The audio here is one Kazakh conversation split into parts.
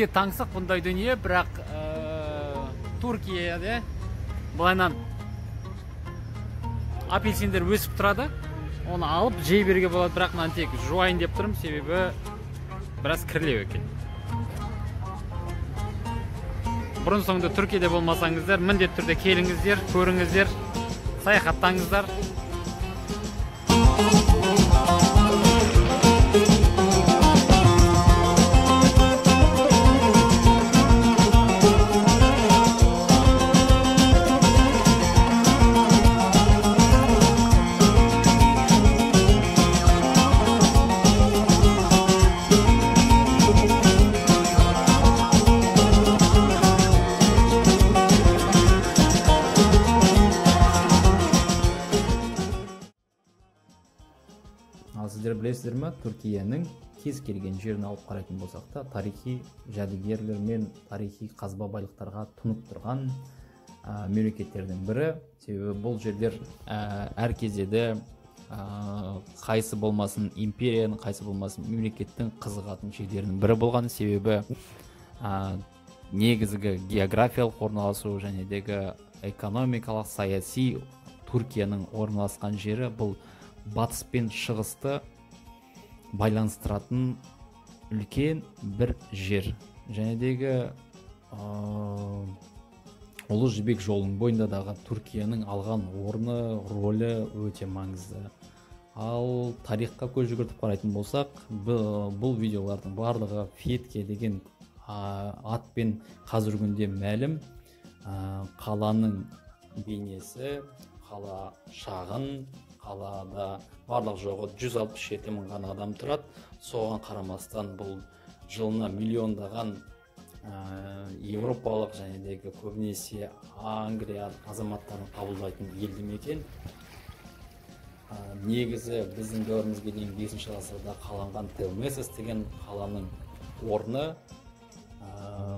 бізге таңсық бұндай дүние, бірақ Түркияда бұлайнан апельсиндер өсіп тұрады. Оны алып жей беруге болады, бірақ мен тек жуайын деп тұрмын, себебі біраз кірлеу екен. Бұрын соңды Түркияда болмасаңыздар, міндетті түрде келіңіздер, көріңіздер, саяхаттаңыздар. Сіздер білесіздер ме, Түркияның кез келген жерін алып қарайтын болсақ та, тарихи жәдігерлер мен тарихи қазба байлықтарға тұнып тұрған мемлекеттердің бірі. Себебі бұл жерлер әр кездеді қайсы болмасын империяның, қайсы болмасын мемлекеттің қызығатын жерлерінің бірі болған. Себебі негізгі географиялық орналасу және дегі экономикалық, саяси Түркияның орналасқан жері бұл батыс пен шығысты байланыстыратын үлкен бір жер. Және дегі Ұлы Жібек жолының бойындағы Түркияның алған орны, рөлі өте маңызды. Ал тарихқа көз жүгіртіп қарайтын болсақ, бұл видеолардың барлығы Фетхе деген атпен қазіргі күнде мәлім қаланың бейнесі. Қала шағын, қалада барлық жоғы 167 мың ғана адам тұрады. Соған қарамастан бұл жылына миллиондаған европалық және дегі көбінесе Англия азаматтарын қабылдайтын елді мекен. Негізі біздің дәуірімізге дейін 5-ші ғасырда қаланған Телмесес деген қаланың орны.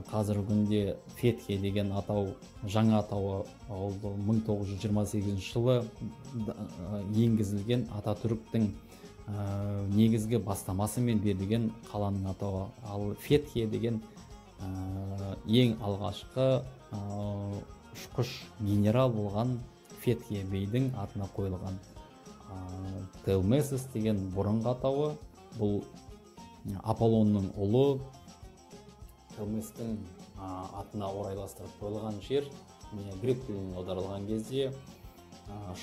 Қазіргі күнде Фетхе деген атау, жаңа атауы 1928 жылы енгізілген Ататүріктің негізгі бастамасымен берілген қаланың атауы. Ал Фетхе деген ең алғашқы ұшқыш генерал болған Фетхе бейдің атына қойылған. Телмесес деген бұрынғы атауы, бұл Аполлонның ұлы Телместің атына орайластырып қойылған жер. Грек тілінен аударылған кезде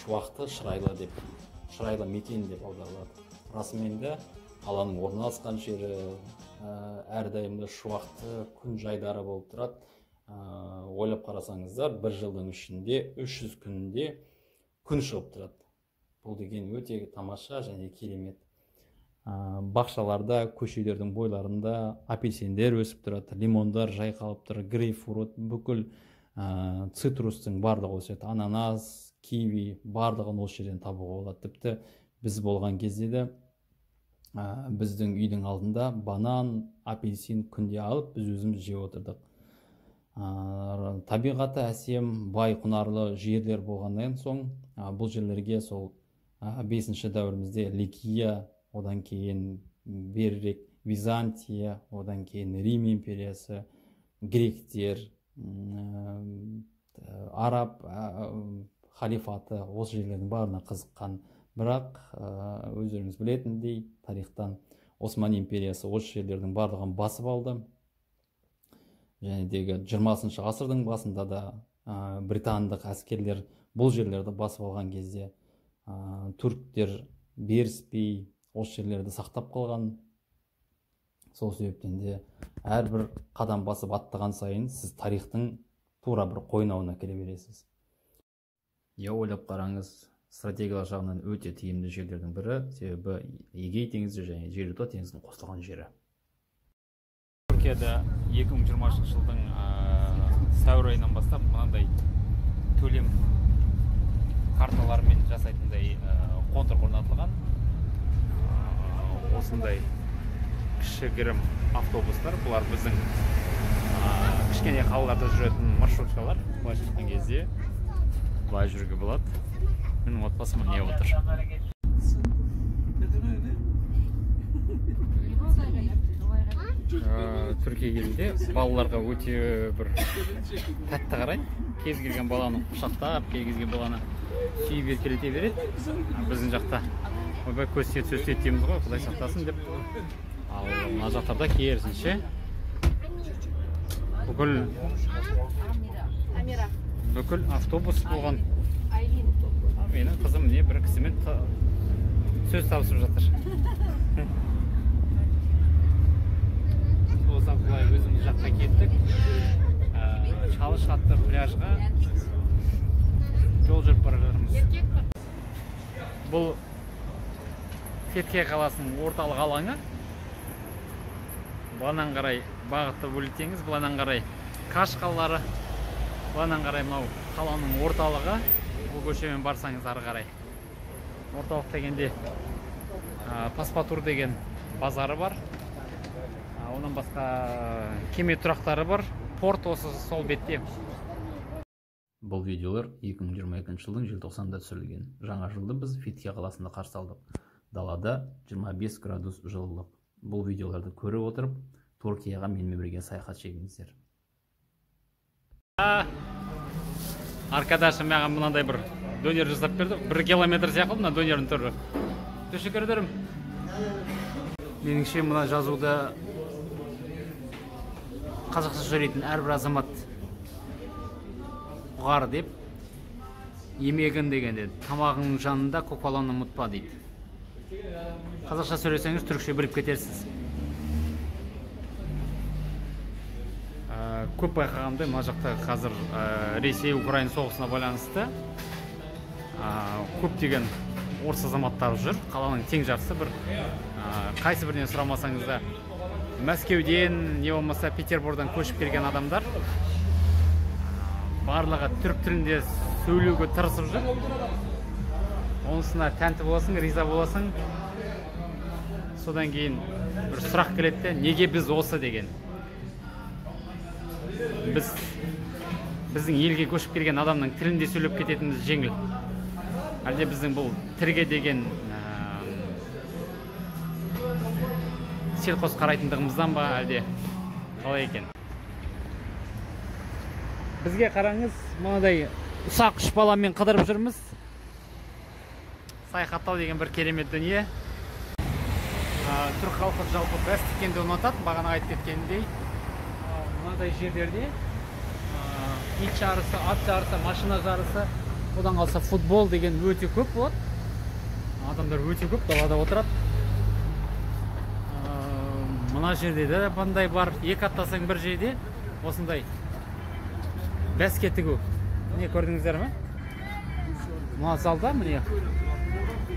шуақты шырайлы мекен деп аударылады. Расымен де қаланың орналасқан жері әрдайымда шуақты күн жайдары болып тұрады. Ойлап қарасаңыздар, бір жылдың ішінде 300 күнінде күн шығып тұрады. Бұл деген өте тамаша және керемет. Бақшаларда, көшелердің бойларында апельсиндер өсіп тұрады, лимондар жайқалып тұр, грейпфрут, бүкіл цитрустың барлығы өседі, ананас, киви барлығын осы жерден табуға болады. Тіпті біз болған кезде де біздің үйдің алдында банан, апельсин күнде алып, біз өзіміз жеп отырдық. Табиғаты әсем, бай, құнарлы жерлер болғаннан соң, бұл жерлерге сол 5-ші дәуірімізде Ликия, одан кейін берірек Византия, одан кейін Рим империясы, гректер, араб халифаты осы жерлердің барына қызыққан. Бірақ өздеріңіз білетіндей, тарихтан Осман империясы осы жерлердің барлығын басып алды. Және дегі 20-шы ғасырдың басында да британдық әскерлер бұл жерлерді басып алған кезде түріктер беріспей осы жерлерді сақтап қалған. Сол себептен де әрбір қадам басып аттаған сайын сіз тарихтың тура бір қойнауына келе бересіз. Ойлап қараңыз, стратегиялық жағынан өте тиімді жерлердің бірі, себебі Эгей теңізі және Жерорта теңізінің қосылған жері. Түркияда 2020 жылдың сәуір айынан бастап мынандай төлем карталарымен жасайтындай контур орнатылған. Осындай кішігірім автобустар, бұлар біздің кішкене қалаларда жүретін маршруткалар. Былай шыққан кезде былай жүруге болады. Менің отбасым не отыр. Түркия елінде балаларға өте бір тәтті қарайды. Кез келген баланы құшақтап, кез келген баланы сүйіп еркелете береді. Біздің жақта ойбай көз тиеді, сөз тиеді дейміз ғой, Құдай сақтасын деп. Ал мына жақтарда керісінше бүкіл автобус болған. Менің қызым не бір кісімен сөз табысып жатыр. Осыдан былай өзіміз жаққа кеттік. Шалыш атты пляжға жол жүріп бара жатырмыз. Бұл Фетхия қаласының орталық алаңы. Бұланан қарай бағытты бөлітсеңіз, бұланан қарай Каш қалалары, бұланан қарай мынау қаланың орталығы. Бұл көшемен барсаңыз ары қарай. Орталық дегенде Паспатур деген базары бар. Онан басқа кеме тұрақтары бар. Порт осы сол бетте. Бұл видеолар 2022 жылдың желтоқсанында түсірілген. Жаңа жылды біз Фетхия қаласында қарсы алдық. Далада 25 градус жылылық. Бұл видеоларды көріп отырып, Түркияға менімен бірге саяхат шегіңіздер. Arkadaşım маған мынандай бір дөнер жасап берді. 1 километр сияқты мына дөнердің түрі. Teşekkür ederim. Меніңше мына жазуда қазақша сөйлейтін әрбір азамат ұғар деп, емегін дегенде тамағының жанында көкбаланы ұмытпа дейді. Қазақша сөйлесеңіз түркше біліп кетерсіз. Көп байқағандай мына жақта қазір Ресей-Украина соғысына байланысты көптеген орыс азаматтары жүр. Қаланың тең жартысы бір қайсы бірінен сұрамасаңыз да Мәскеуден, не болмаса Петербордан көшіп келген адамдар барлығы түрік тілінде сөйлеуге тырысып жүр. Онысына тәнті боласың, риза боласың. Содан кейін бір сұрақ келеді, неге біз осы деген. Біздің елге көшіп келген адамның тілінде сөйлеп кететініміз жеңіл. Әлде біздің бұл тілге деген селқос қарайтындығымыздан ба, әлде қалай екен? Бізге қараңыз, мынадай ұсақ үш баламен қыдырып жүрміз. Саяхаттау деген бір керемет дүние. Түрік халқы жалпы бәс тіккенді ұнатады, бағана айтып кеткендей. Мынадай жерлерде ит жарысы, ат жарысы, машина жарысы, одан қалса футбол деген өте көп болады. Адамдар өте көп далада отырады. Мына жерде де бандай бар, екі аттасаң бір жерде осындай бәске тігу. Не көрдіңіздер ме? Мына залда міне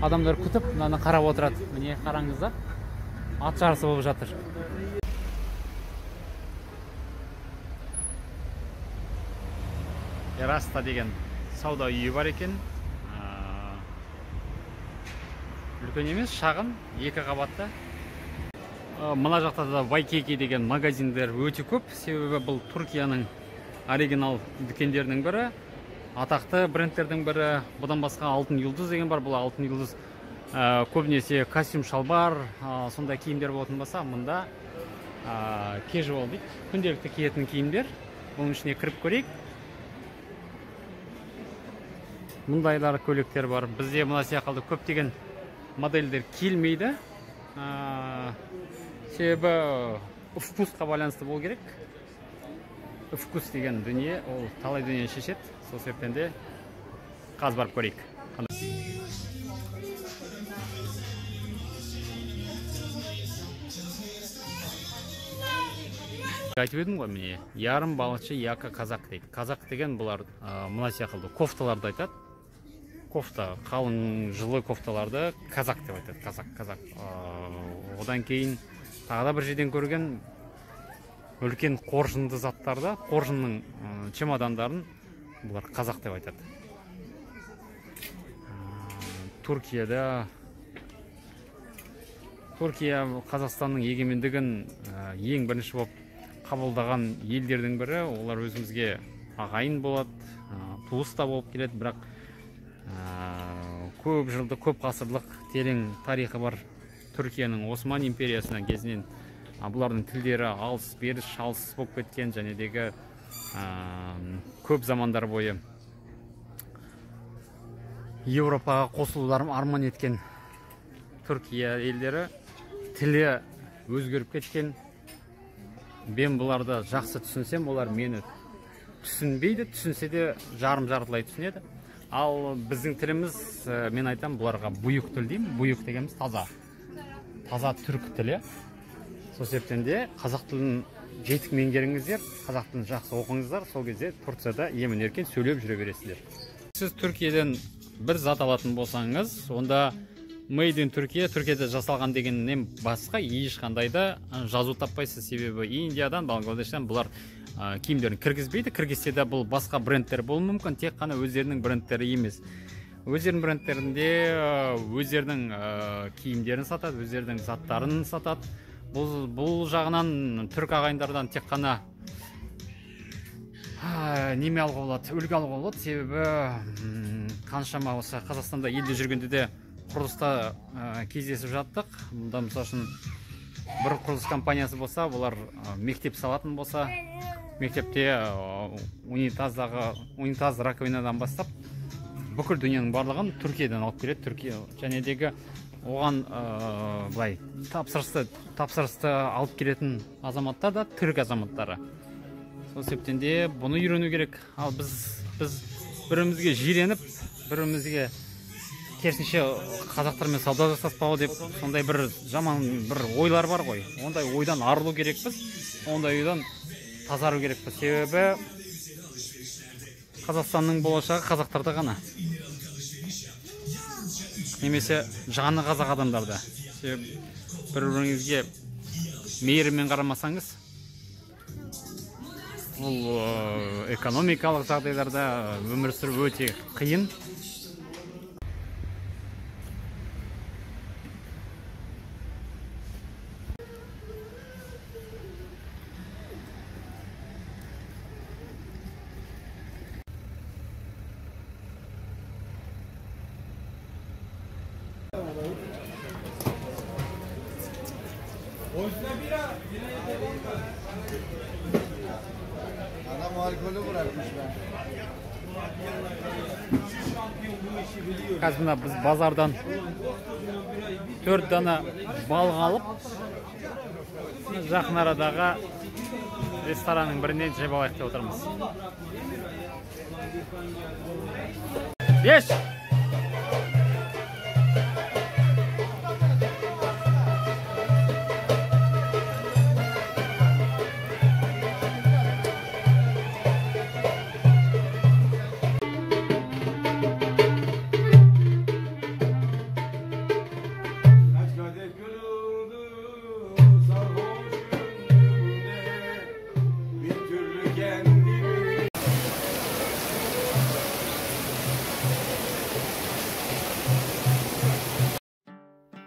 адамдар күтіп, мынаны қарап отырады. Міне қараңыздар, ат жарысы болып жатыр. Раста деген сауда үйі бар екен. Үлкен емес, шағын, екі қабатты. Мына жақта да Вайкеки деген магазиндер өте көп. Себебі бұл Түркияның оригинал дүкендерінің бірі, атақты брендтердің бірі. Бұдан басқа Алтын Юлдыз деген бар. Бұл Алтын Юлдыз көбінесе костюм, шалбар, сондай киімдер болатын болса, мұнда casual дейді, күнделікті киетін киімдер. Бұның ішіне кіріп көрейік. Мұндайлар көйлектер бар. Бізде мына сияқты көптеген модельдер келмейді. Себебі вкусқа байланысты болу керек. Вкус деген дүние, ол талай дүние шешеді. Сол себептен де қазір барып көрейік. Айтып едім ғой, міне, ярым балықшы яка қазақ дейді. Қазақ деген бұлар мына сияқты кофталарды айтады. Кофта, қалың жылы кофталарды қазақ деп айтады. Қазақ. Одан кейін тағы да бір жерден көрген үлкен қоржынды заттарды, қоржынның чемодандарын бұлар қазақ деп айтады. Түркия Қазақстанның егемендігін ең бірінші болып қабылдаған елдердің бірі. Олар өзімізге ағайын болады, туыс та болып келеді, бірақ көп жылды, көп ғасырлық терең тарихы бар Түркияның Осман империясынан кезінен Бұлардың тілдері алыс беріш алыс болып кеткен, және дегі көп замандар бойы Европаға қосылуларын арман еткен Түркия елдері тілі өзгеріп кеткен. Мен бұларды жақсы түсінсем, олар мені түсінбейді, түсінсе де жарым-жартылай түсінеді. Ал біздің тіліміз, мен айтам, бұларға бұйық тіл деймін. Бұйық дегеніміз таза түркі тілі. Сол себептен де қазақ тілін жетік меңгеріңіздер, қазақ тілін жақсы оқыңыздар, сол кезде Турцияда емін-еркін сөйлеп жүре бересіздер. Сіз Түркиядан бір зат алатын болсаңыз, онда Made in Түркия, Түркияда жасалған дегеннен басқа ешқандай да жазу таппайсыз. Себебі Индиядан, Бангладештен бұлар киімдерін кіргізбейді. Кіргізсе де бұл басқа брендтер болуы мүмкін, тек қана өздерінің брендтері емес. Өздерінің брендтерінде өздерінің киімдерін сатады, өздерінің заттарын сатады. Бұл жағынан түрк ағайындардан тек қана неме алуға болады, үлгі алуға болады. Себебі қаншама осы Қазақстанда елде жүргенде де құрылыста кездесіп жаттық. Мұнда мысалы үшін бір құрылыс компаниясы болса, бұлар мектеп салатын болса, мектепте унитаз раковинадан бастап бүкіл дүниенің барлығын Түркиядан алып келеді. Түркия және дегі оған былай тапсырысты алып келетін азаматтар да түрік азаматтары. Сол себептен де бұны үйрену керек. Ал біз бірімізге жиреніп, бірімізге керісінше қазақтармен сауда жасаспау деп сондай бір жаман бір ойлар бар ғой. Ондай ойдан арылу керекпіз, ондай ойдан тазару керекпіз. Себебі Қазақстанның болашағы қазақтарда ғана. Немесе жаны қазақ адамдарда. Себебі бір-біріңізге мейіріммен қарамасаңыз, бұл экономикалық жағдайларда өмір сүру өте қиын. Adam alkolü bırakmış ben. Қазір мына біз базардан 4 дана балық алып, жақын арадағы ресторанның бірінен жеп алайық деп отырмыз. 5.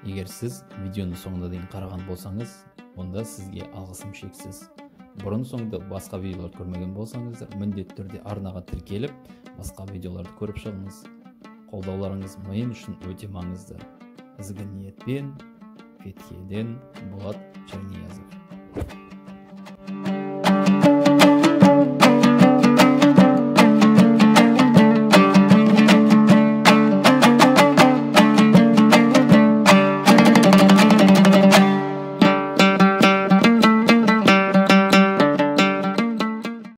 Егер сіз видеоны соңына дейін қараған болсаңыз, онда сізге алғысым шексіз. Бұрын соңды басқа видеоларды көрмеген болсаңыз, міндетті түрде арнаға тіркеліп, басқа видеоларды көріп шығыңыз. Қолдауларыңыз мен үшін өте маңызды. Ізгі ниетпен, Фетхеден, Болат Черниязов.